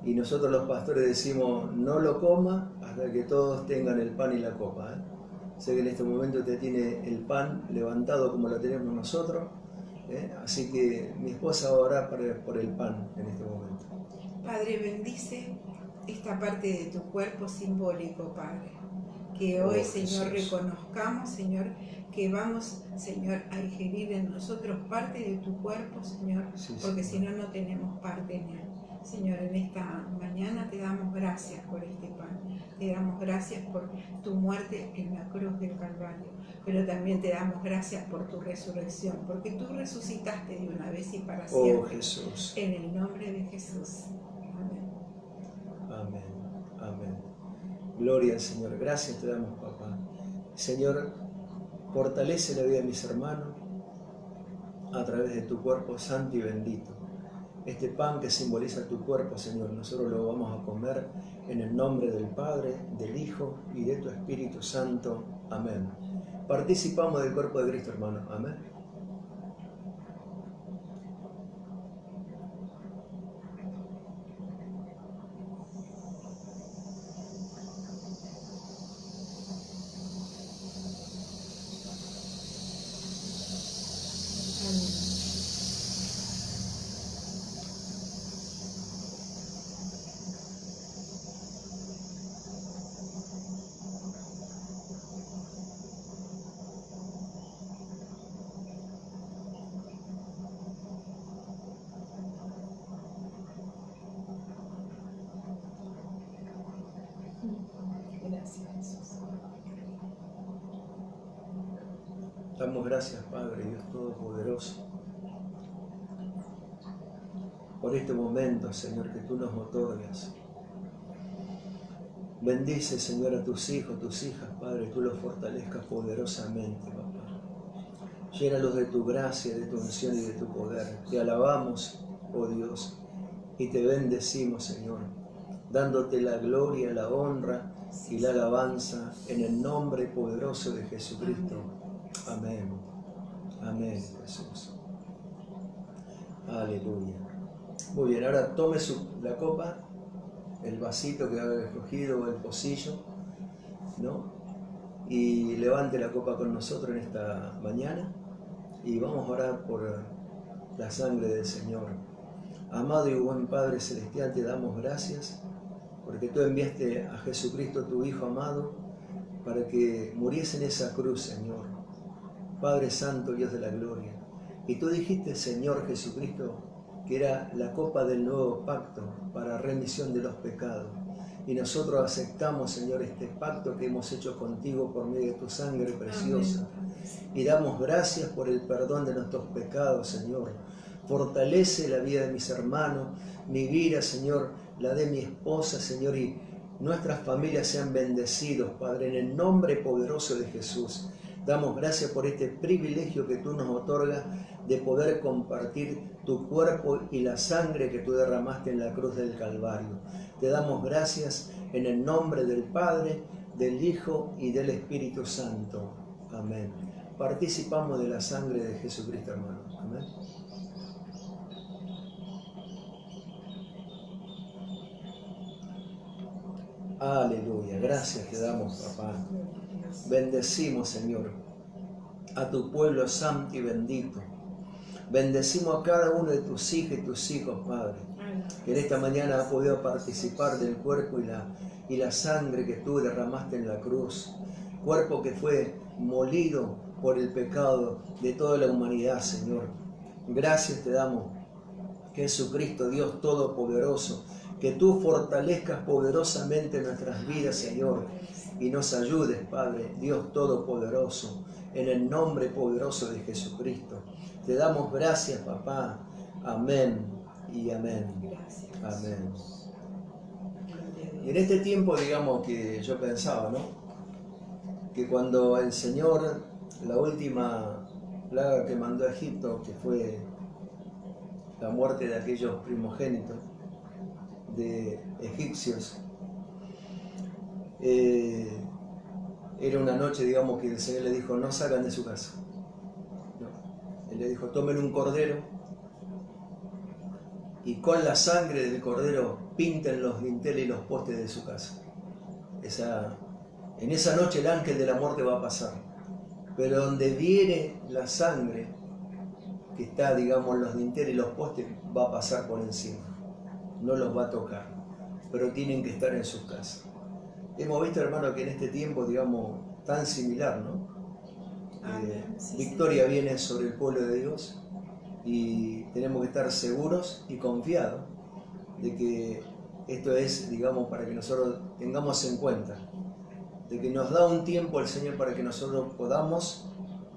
y nosotros los pastores decimos: no lo coma hasta que todos tengan el pan y la copa, ¿eh? Sé que en este momento usted tiene el pan levantado como lo tenemos nosotros, ¿eh? Así que mi esposa va a orar por el pan en este momento. Padre, bendice esta parte de tu cuerpo simbólico, Padre. Que hoy, Señor, reconozcamos, Señor, que vamos, Señor, a ingerir en nosotros parte de tu cuerpo, Señor, porque si no, no tenemos parte en él. Señor, en esta mañana te damos gracias por este pan, te damos gracias por tu muerte en la cruz del Calvario, pero también te damos gracias por tu resurrección, porque tú resucitaste de una vez y para siempre. Oh, Jesús. En el nombre de Jesús. Amén. Amén. Amén. Gloria al Señor. Gracias te damos, papá. Señor, fortalece la vida de mis hermanos a través de tu cuerpo santo y bendito. Este pan que simboliza tu cuerpo, Señor, nosotros lo vamos a comer en el nombre del Padre, del Hijo y de tu Espíritu Santo. Amén. Participamos del cuerpo de Cristo, hermano. Amén. Gracias, Jesús. Damos gracias, Padre Dios Todopoderoso, por este momento, Señor, que tú nos otorgas Bendice, Señor, a tus hijos, tus hijas, Padre, tú los fortalezcas poderosamente, papá. Llénalos de tu gracia, de tu unción y de tu poder. Te alabamos, oh Dios, y te bendecimos, Señor, dándote la gloria, la honra y la alabanza en el nombre poderoso de Jesucristo. Amén. Amén, Jesús. Aleluya. Muy bien, ahora tome la copa, el vasito que había escogido, el pocillo, ¿no? Y levante la copa con nosotros en esta mañana y vamos a orar por la sangre del Señor. Amado y buen Padre Celestial, te damos gracias porque tú enviaste a Jesucristo, tu Hijo amado, para que muriese en esa cruz, Señor. Padre Santo, Dios de la gloria. Y tú dijiste, Señor Jesucristo, que era la copa del nuevo pacto para remisión de los pecados. Y nosotros aceptamos, Señor, este pacto que hemos hecho contigo por medio de tu sangre preciosa. Y damos gracias por el perdón de nuestros pecados, Señor. Fortalece la vida de mis hermanos, mi vida, Señor, la de mi esposa, Señor, y nuestras familias sean bendecidos, Padre, en el nombre poderoso de Jesús. Damos gracias por este privilegio que tú nos otorgas de poder compartir tu cuerpo y la sangre que tú derramaste en la cruz del Calvario. Te damos gracias en el nombre del Padre, del Hijo y del Espíritu Santo. Amén. Participamos de la sangre de Jesucristo, hermanos. Amén. Aleluya. Gracias te damos, papá. Bendecimos, Señor, a tu pueblo santo y bendito. Bendecimos a cada uno de tus hijas y tus hijos, Padre, que en esta mañana ha podido participar del cuerpo y la sangre que tú derramaste en la cruz. Cuerpo que fue molido por el pecado de toda la humanidad, Señor. Gracias te damos, Jesucristo, Dios Todopoderoso, que tú fortalezcas poderosamente nuestras vidas, Señor, y nos ayudes, Padre, Dios Todopoderoso, en el nombre poderoso de Jesucristo. Te damos gracias, papá. Amén y amén. Gracias. Amén. Y en este tiempo, digamos, que yo pensaba, ¿no? Que cuando el Señor, la última plaga que mandó a Egipto, que fue la muerte de aquellos primogénitos de egipcios, era una noche, digamos, que el Señor le dijo, no salgan de su casa. No. Él le dijo, tomen un cordero y con la sangre del cordero pinten los dinteles y los postes de su casa. En esa noche el ángel de la muerte va a pasar, pero donde viene la sangre que está, digamos, los dinteles y los postes, va a pasar por encima, no los va a tocar, pero tienen que estar en sus casas. Hemos visto, hermano, que en este tiempo, digamos, tan similar, ¿no? Victoria viene sobre el pueblo de Dios y tenemos que estar seguros y confiados de que esto es, digamos, para que nosotros tengamos en cuenta, de que nos da un tiempo el Señor para que nosotros podamos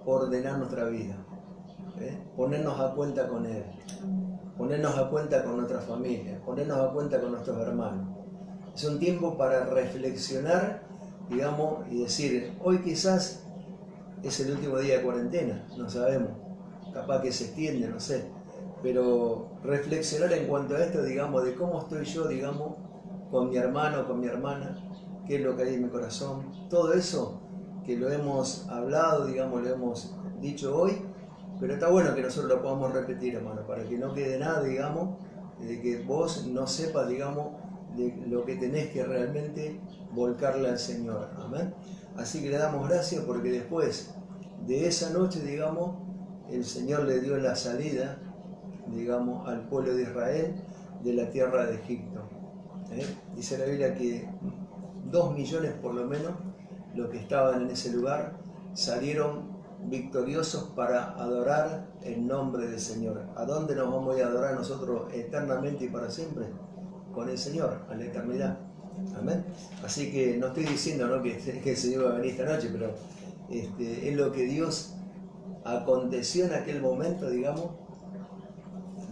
ordenar nuestra vida, ponernos a cuenta con Él, ponernos a cuenta con nuestra familia, ponernos a cuenta con nuestros hermanos. Es un tiempo para reflexionar, digamos, y decir, hoy quizás es el último día de cuarentena, no sabemos, capaz que se extiende, no sé, pero reflexionar en cuanto a esto, digamos, de cómo estoy yo, digamos, con mi hermano, con mi hermana, qué es lo que hay en mi corazón, todo eso que lo hemos hablado, digamos, lo hemos dicho hoy, pero está bueno que nosotros lo podamos repetir, hermano, para que no quede nada, digamos, de que vos no sepas, digamos, de lo que tenés que realmente volcarle al Señor. Amén. Así que le damos gracias porque después de esa noche, digamos, el Señor le dio la salida, digamos, al pueblo de Israel de la tierra de Egipto. Dice la Biblia que 2 millones por lo menos, los que estaban en ese lugar, salieron victoriosos para adorar el nombre del Señor. ¿A dónde nos vamos a adorar nosotros eternamente y para siempre? Con el Señor, a la eternidad. Amén. Así que no estoy diciendo, ¿no?, que el Señor va a venir esta noche, pero es lo que Dios aconteció en aquel momento, digamos,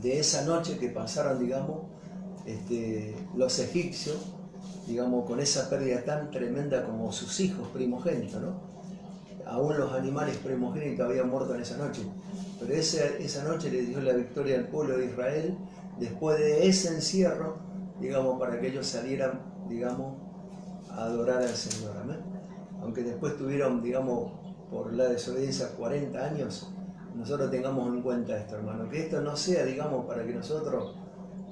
de esa noche que pasaron, digamos, los egipcios, digamos, con esa pérdida tan tremenda como sus hijos primogénitos, ¿no? Aún los animales primogénitos habían muerto en esa noche, pero esa noche le dio la victoria al pueblo de Israel después de ese encierro, digamos, para que ellos salieran, digamos, a adorar al Señor, amén. Aunque después tuvieron, digamos, por la desobediencia 40 años, nosotros tengamos en cuenta esto, hermano, que esto no sea, digamos, para que nosotros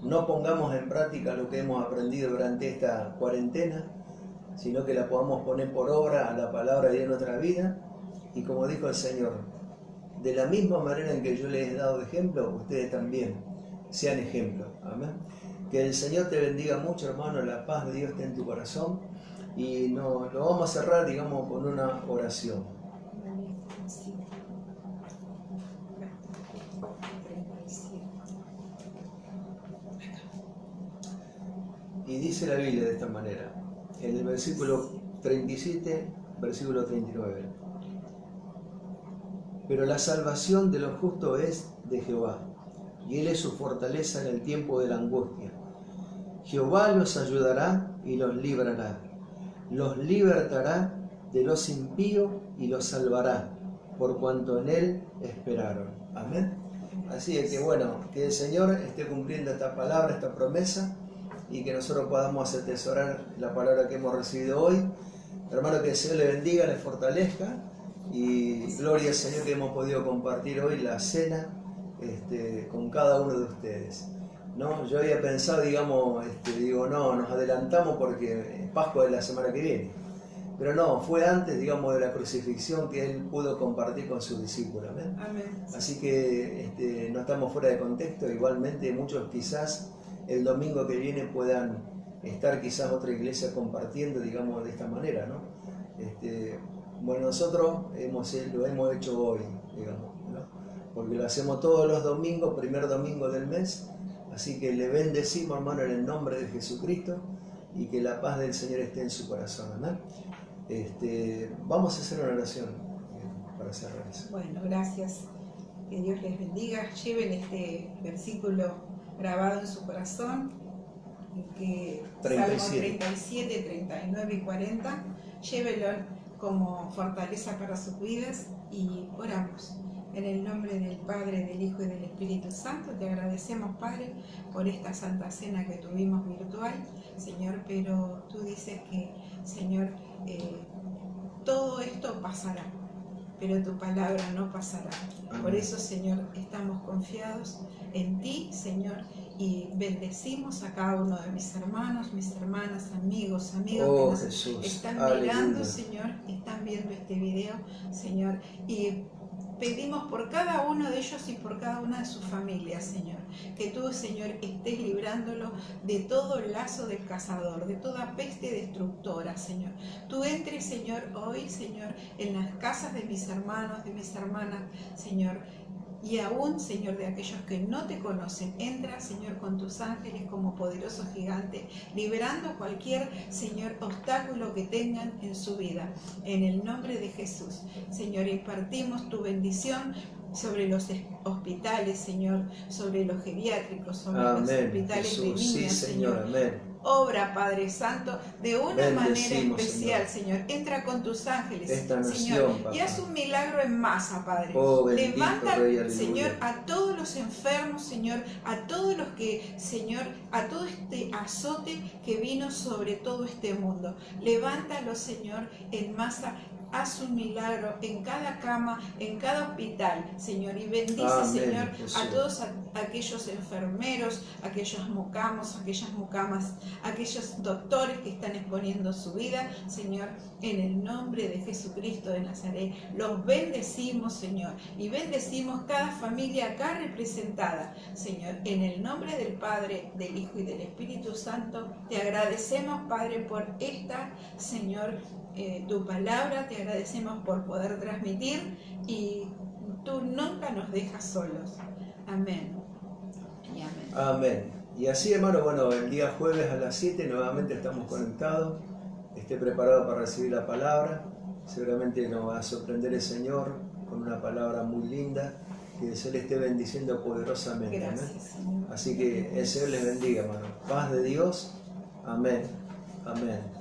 no pongamos en práctica lo que hemos aprendido durante esta cuarentena, sino que la podamos poner por obra a la palabra de Dios en nuestra vida. Y como dijo el Señor, de la misma manera en que yo les he dado ejemplo, ustedes también sean ejemplo. Amén. Que el Señor te bendiga mucho, hermano, la paz de Dios esté en tu corazón. Y lo vamos a cerrar, digamos, con una oración. Y dice la Biblia de esta manera, en el versículo 37, versículo 39. Pero la salvación de los justos es de Jehová, y Él es su fortaleza en el tiempo de la angustia. Jehová los ayudará y los librará, los libertará de los impíos y los salvará, por cuanto en Él esperaron. Amén. Así es que bueno, que el Señor esté cumpliendo esta palabra, esta promesa, y que nosotros podamos atesorar la palabra que hemos recibido hoy. Hermano, que el Señor le bendiga, le fortalezca, y gloria al Señor que hemos podido compartir hoy la cena con cada uno de ustedes. ¿No? Yo había pensado, digamos, no, nos adelantamos porque Pascua es la semana que viene. Pero no, fue antes, digamos, de la crucifixión que Él pudo compartir con sus discípulos. ¿Amén? Amén. Así que no estamos fuera de contexto. Igualmente muchos quizás el domingo que viene puedan estar quizás otra iglesia compartiendo, digamos, de esta manera, ¿no? Bueno, nosotros lo hemos hecho hoy, digamos, ¿no? Porque lo hacemos todos los domingos, primer domingo del mes. Así que le bendecimos, hermano, en el nombre de Jesucristo, y que la paz del Señor esté en su corazón. Amén. Vamos a hacer una oración para cerrar eso. Bueno, gracias. Que Dios les bendiga. Lleven este versículo grabado en su corazón, que 37. Salmo 37, 39 y 40. Llévenlo como fortaleza para sus vidas y oramos. En el nombre del Padre, del Hijo y del Espíritu Santo, te agradecemos, Padre, por esta Santa Cena que tuvimos virtual, Señor, pero tú dices que, Señor, todo esto pasará, pero tu palabra no pasará. Amén. Por eso, Señor, estamos confiados en ti, Señor, y bendecimos a cada uno de mis hermanos, mis hermanas, amigos que nos Jesús. están Aleluya. mirando, Señor, están viendo este video, Señor, y pedimos por cada uno de ellos y por cada una de sus familias, Señor, que tú, Señor, estés librándolo de todo lazo del cazador, de toda peste destructora, Señor. Tú entres, Señor, hoy, Señor, en las casas de mis hermanos, de mis hermanas, Señor, y aún, Señor, de aquellos que no te conocen. Entra, Señor, con tus ángeles como poderoso gigante, liberando cualquier, Señor, obstáculo que tengan en su vida. En el nombre de Jesús, Señor, impartimos tu bendición sobre los hospitales, Señor, sobre los geriátricos, sobre los hospitales Jesús. de niños, Sí, Señor. Amén. Obra, Padre Santo, de una manera especial, Señor. Entra con tus ángeles, Esta nación, Señor, papá. y haz un milagro en masa, Padre. Bendito, Levanta, Rey, Señor, a todos los enfermos, Señor, a todos los que, Señor, a todo este azote que vino sobre todo este mundo. Levántalo, Señor, en masa. Haz un milagro en cada cama, en cada hospital, Señor, y bendice, Amén, Señor, Jesús. a todos aquellos enfermeros, aquellos mucamos, aquellas mucamas, aquellos doctores que están exponiendo su vida, Señor, en el nombre de Jesucristo de Nazaret. Los bendecimos, Señor, y bendecimos cada familia acá representada, Señor, en el nombre del Padre, del Hijo y del Espíritu Santo. Te agradecemos, Padre, por esta, Señor, tu palabra. Te agradecemos por poder transmitir, y tú nunca nos dejas solos. Amén. Y amén. Amén. Y así, hermano, bueno, el día jueves a las 7 nuevamente estamos conectados. Esté preparado para recibir la palabra. Seguramente nos va a sorprender el Señor con una palabra muy linda. Que el Señor le esté bendiciendo poderosamente. Gracias, Amén. Señor. Así que el Señor les bendiga, hermano. Paz de Dios. Amén. Amén.